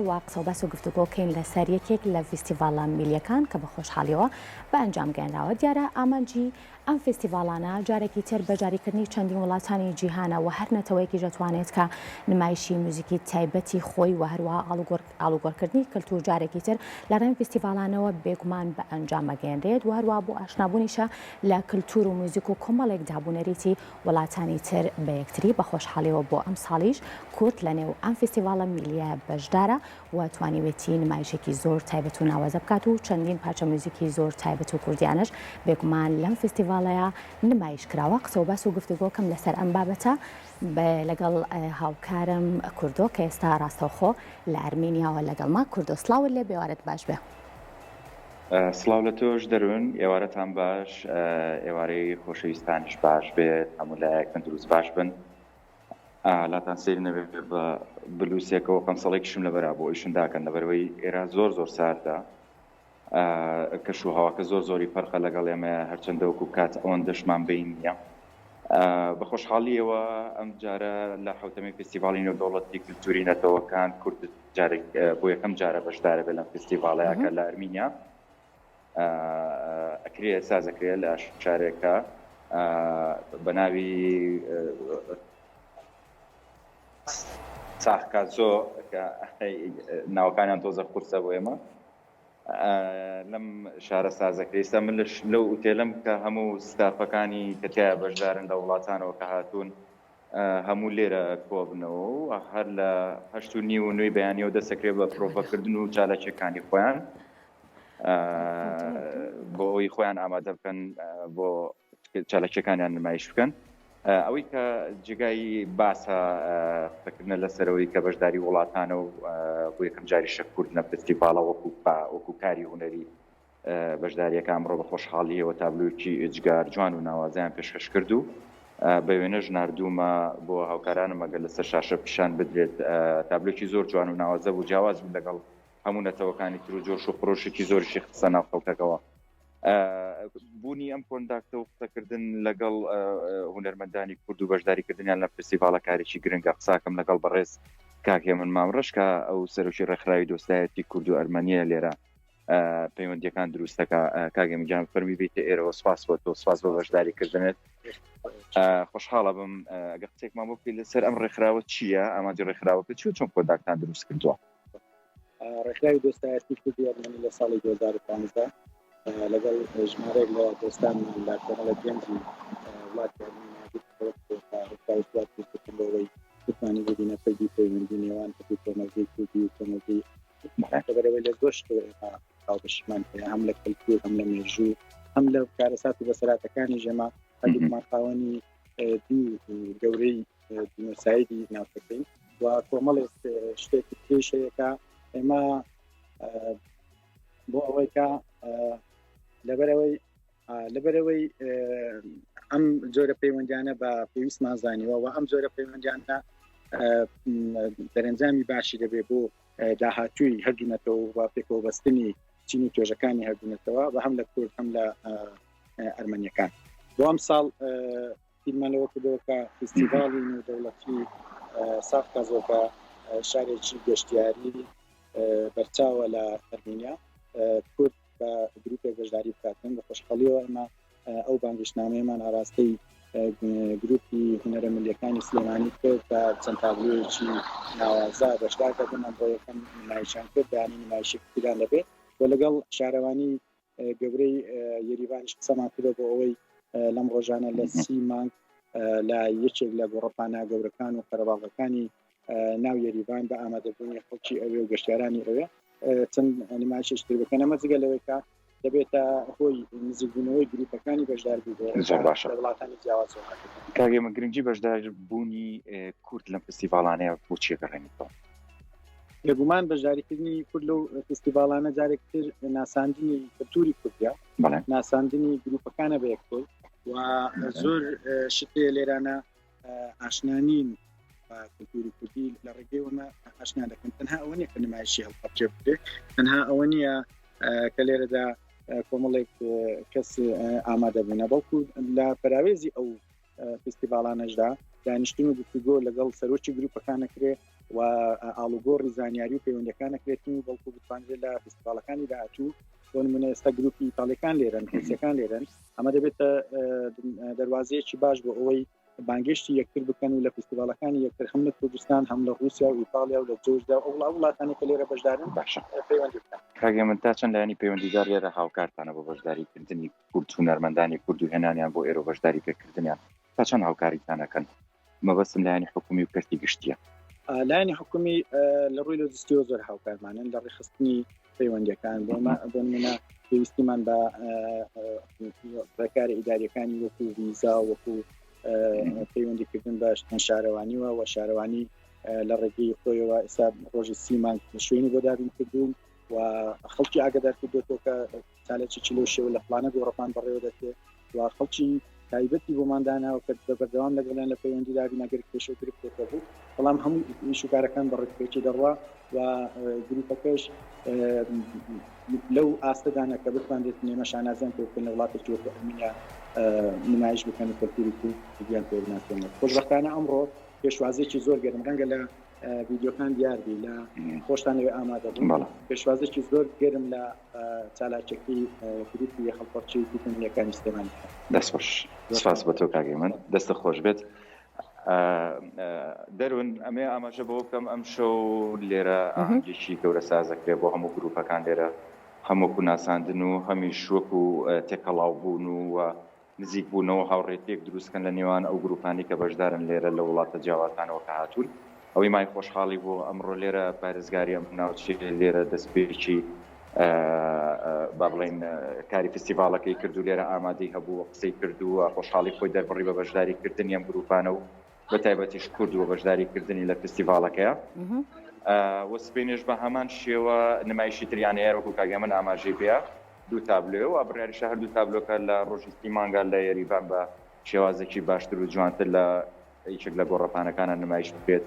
ئێستاوا قسە و بەس و گفتوگۆکەین لەسەر یەکێک لە فیستیڤالە میلیەکان کە بە خۆشحاڵیەوە بە ئەنجام گەێنراوە. دیارە ئامانجی ئەم فیستیڤالانە جارێکی تر بەجاریکردنی چەندین وڵاتانی جیهانە و هەر نەتەوەیەکی دەتوانێت کە نمایشی موزیکی تایبەتی خۆی و هەروە ئاڵوگۆڕکردنی کلتور جارێکی تر لە ڕێم فیستیڤالانەوە بێگومان بە ئەنجام بەگەێنرێت و هەروە بۆ ئاشنابوونیشە لە کلتور و موزیک و کۆمەڵێک دابوونەریتی وڵاتانی تر بە یەکتری بە خۆشحاڵیەوە بۆ ئەم ساڵیش کورد لە نێو ئەم فیستیڤالە میلیە بەشدارە و توانیوێتی نمایشێکی زۆر تایبەت و ناوەزە بکات و چەندین پارچە موزیکی زۆر تایبەت و کوردیانش بێگومان لەم فیستیڤالەیە نمایش کراوە. قسە و بەس و گفتوگۆکەم لەسەر ئەم بابەتە لەگەڵ هاوکارم کوردۆ کە ئێستا ڕاستەوخۆ لە ئەرمینیاوە لەگەڵما. کوردۆ سڵاو لێ بێوارەت باش بێ. سڵاو لە تۆش دەروون، ئێوارەتان باش، ئێوارەی خۆشەویستانیش باش بێت، هەموو لایەکتان دروست باش بن. لاتان سێری نەبێت بە بلووسێکەوە قەمسەڵێکیشم لەبەرا بۆ ئیشن داکەن لەبەرەوەی ئێرە زۆر ساردە، کەش و هەواکە زۆری فەرقە لەگەڵ ئێمە، هەرچەندە وەکو کات ئەوەن دەشمان بین نییە. بە خۆشحاڵیەوە ئەم جارە لە حوتەمەی فیستیڤاڵی نێودەوڵەتی کلتوری نەتەوەکان کورد جارێک بۆ یەکەم جارە بەشدارە بێت لەم فیستیڤاڵەیەکە لە ئەرمینیا. ئەکرێ سازەکرێت لە شارێکە بە ناوی ساحکازۆ کە ناوەکانیان تۆزە قورسە بۆ ئێمە لەم شارە سازەکرێت. ئێستا من لەو ئوتێلم کە هەموو ستافەکانی کەتیایە بەشدارن لە وڵاتانەوە کە هاتوون هەموو لێرە کۆبنەوە و هەر لە 8:30 بەیانیەوە دەسەکرێت بە پرۆڤەکردن و چالەکیەکانی خۆیان بۆ ئەوی خۆیان ئامادە بکەن بۆ چالەکیەکانیان نمایش بکەن. ئەوەی کە جگای باسە فکردنە لەسەرەوەی کە بەشداری وڵاتانە و بۆ یەکەم جاری شە کورد لە فستیڤالە وەکو کاری هونەری بەشداریەکە ئەمڕۆ بە خۆشحاڵیەوە تابلۆیەکی ئجگار جوان و ناوازیان پێشکەش کرد و بە وێنە ژناردوومە بۆ هاوکارانم ئەگەر لەسەر شاشە پیشان بدرێت تابلۆیەکی زۆر جوان و ناوازە بوو، جیاواز بوو لەگەڵ هەموو نەتەوەکانی تر و جۆش و خۆشێکی زۆریشی خستە ناو خەڵکەکەوە. بوونی ئەم کۆنداکتە و قسەکردن لەگەڵ هونەرمەندانی کورد و بەشداریکردنیان لە فستیڤالە کارێکی گرنگە. قساکەم لەگەڵ بەڕێز کاکێ من مامڕشکە ئەو سەرۆکی ڕێکخراوی دۆستایەتی کورد و ئەرمەنیە لێرە پەیوەندیەکان دروستەکە. کاگەمی جان فەرمی بێتە ئێرەوە سپاس بۆ تۆ، سپاس بۆ بەشداریکردنت. خۆشحاڵە بم ئەگەر قسێکمان بۆ بکەیت لەسەر ئەم ڕێکخراوە چییە، ئاماجی ڕێکخراوەکە چی و چۆن کۆنداکتان دروست کردووە؟ ڕێکخراوی دۆستایەتی کوردی ئەرمەنی لە ساڵی 2015 لەگەڵ ژمارەیەک لە دۆستان لە کۆمەڵە گەنجی وڵاتی ئەرمێنیاوەی بتوانێت ببینە پەیدی پەیوەندی نێوان کۆمەلگەی کوردی و کۆمەلگەی لەبەرەوەی لە زۆر شتێکە هاوبەشمان هەیە، هەم لە کەلتور، هەم لە مێژوو، هەم لە کارەسات و بەسەراتەکانی ژێمە هەردووکمان خاوەنی دوو گەورەی دینۆسایدی ناوچەکەین و کۆمەڵێک شتێکی پێشەیەکە ئێمە بۆ ئەوەی کە لەبەرەوەی ئەم جۆرە پەیوەندیانە بە پێویستمان زانیوە و ئەم جۆرە پەیوەندیانە دەرەنجامی باشی دەبێت بۆ داهاتووی هەردوونەتەوە و پێکەوە بەستنی چین و توێژەکانی هەردوونەتەوە بە هەم لە کورد هەم لە ئەرمەنیەکان. بۆ ئەم ساڵ فیلمانەوە کردەوە کە فستیڤاڵی نێودەوڵەتی ساحکازۆکە شارێکی گەشتیاری بەرچاوە لە ئەرمینیا کورد بە گروپێک بەشداری بکاتن. بە خۆشحاڵیەوە ئەمە ئەو بانگشتنامەیەمان ئاراستەی گروپی هونەرە ملیەکانی سلێمانی کرد بە چەند تابلۆیەکی ناوازە بەشدارکردن بۆ یەکەم نمایشیان کرد، بەیانی نمایشی کوردیان دەبێت و لەگەڵ شارەوانی گەورەی یەریڤانیش قسەمان کردە بۆ ئەوەی لەم ڕۆژانە لە 30 مانگ لە یەکێک لە گۆڕەپانە گەورەکان و قەرەباڵغەکانی ناو یەریڤان بە ئامادەبوونی خەڵکی ئەوێ و گەشتیارانی ئەوێ چەند نمایشێشتر بکەن. ئەمە جگە لەوەی کە دەبێتە هۆی نزیکبوونەوەی گروپەکانی بەشداربوو بۆ وڵاتانی جیاوازەوە. کاگەمە گرنگی بەشداربوونی کورد لەم فستیڤاڵانەیە بۆ چیە گەڕێنیتەوە؟ بێگومان بەشداریکردنی کورد لەو فستیڤاڵانە جارێکتر ناساندنی کەلتوری کوردیە، ناساندنی گروپەکانە بە یەکتۆی و زۆر شتێ لێرانە ئاشنانین کلتوری کوردی لە ڕێگەیەوەمە ئاشنا دەکەن. تەنها ئەوە نیە کە نمایشی هەڵقەبجێ بدرێت، تەنها ئەوە نییە کە لێرەدا کۆمەڵێک کەس ئامادە بوونە، بەڵکو لە پەراوێزی ئەو فستیڤاڵانەشدا دانیشتن و گفتوگۆ لەگەڵ سەرۆکی گروپەکانەکرێ و ئاڵوگۆڕی زانیاری و پەیوەندیەکانەکرێتین بەڵکو بتوانرێت لە فستیڤالەکانی داهاتوو بۆ نمونە ئێستا گروپی ئیتاڵیەکان لێرن کورسەکان لێرن ئەمە دەبێتە دەواازەیەکی باش بۆ ئەوەی بانگشتی یەکتر بکەن و لە فستیڤالەکانی یەکتر هەم لە کوردستان هەم لە رووسیا و ئیتالیا و لە جۆرجدا و وڵاتانی کە لێرە بەشدارن باشە پەیوەندی بکەن. کاگە من تا چەند لایەنی پەیوەندیدار لێرە هاوکارتانە بۆ بەشداریکردنی کورد و هونەرمەندانی کورد و هێنانیان بۆ ئێرە بەشداری پێکردنیان تا چەند هاوکاریتانەکەن مەبەستم لایەنی حکومی و کەرتی گشتیە لایەنی حکومی لە ڕووی لۆجستیەوە زۆر هاوکارمانن لە ڕێخستنی پەیوەندیەکان بۆ منە پێویستیمان بە ڕێکارە ئیداریەکانی وەکو ویزا وەکو پەیوەندیکردن بە شارەوانیوە و شارەوانی لە ڕێگەی خۆیەوە ئێستا ڕۆژی سیمان شوێنی بۆ دابین کردوون و خەڵکی ئاگادار کردوێتەوە کە چالێکی چلۆ شێوە لە فلانە گۆڕەپان بەڕێوە دەچێت و خەڵکی تایبەتی بۆمانداناوە کە بەردەوام لەگەڵیان لە پەیوەندی دابین ئەگەر پێشەوتر بکرێتەوە بوو بەڵام هەموو ئیشوکارەکان بەڕێکپێکی دەڕوا و گروپەکەش لەو ئاستەدانە کە بتوانێت نێمە شانازیان پێ بکەن لە وڵاتێکی وەکو ئەرمینیا نمایش بکەن و کەلتوری کوردیان پێ بناسێنێت. خۆشبەختانە ئەمڕۆ پێشوازێکی زۆر گەرم ڕەنگە لە ڤیدیۆکان دیاردی لە خۆشتان لەوێ ئامادە بوون پێشوازێکی زۆر گەرم لە چالاکیەکەی گروپی خەڵپەرچی تیکنیەکانی سلێمانی. دەست خۆش سپاس بە تۆ کاگەی من دەستە خۆش بێت. دەروون ئەمێ ئاماژە بۆ بکەم ئەم شەو لێرە ئاهەنگێکی گەورە سازەکرێ بۆ هەموو گروپەکان لێرە هەمووکو ناساندن و هەمیش وەکو تێکەڵاو بوون و نزیک بوونەوە هاوڕێتێک دروستکەن لە نێوان ئەو گروپانی کە بەشدارن لێرە لە وڵاتە جیاوازانەوە کە هاتوون. ئەوەی مای خۆشحاڵی بۆ ئەمڕۆ لێرە پارێزگاری ئەم ناوچێ لێرە دەستپێکی با بڵێن کاری فستیڤالەکەی کرد و لێرە ئامادەی هەبوو قسەی کردو و خۆشحاڵی خۆی دەربڕی بە بەشداریکردنی ئەم گروپانە و بە تایبەتیش کورد و بەشداریکردنی لە فستیڤالەکەیە وەسپێنش بە هەمان شێوە نمایشی تریانەیە وەکو کاگە من ئاماژەی پێە دوو تابلۆ و ئەبراری شەهر دوو تابلۆکە لە ڕۆژی سیمانگە لە یێریڤان بە شێوازێکی باشتر و جوانتر لە هیچێک لە گۆڕەپانەکانە نمایش بکرێت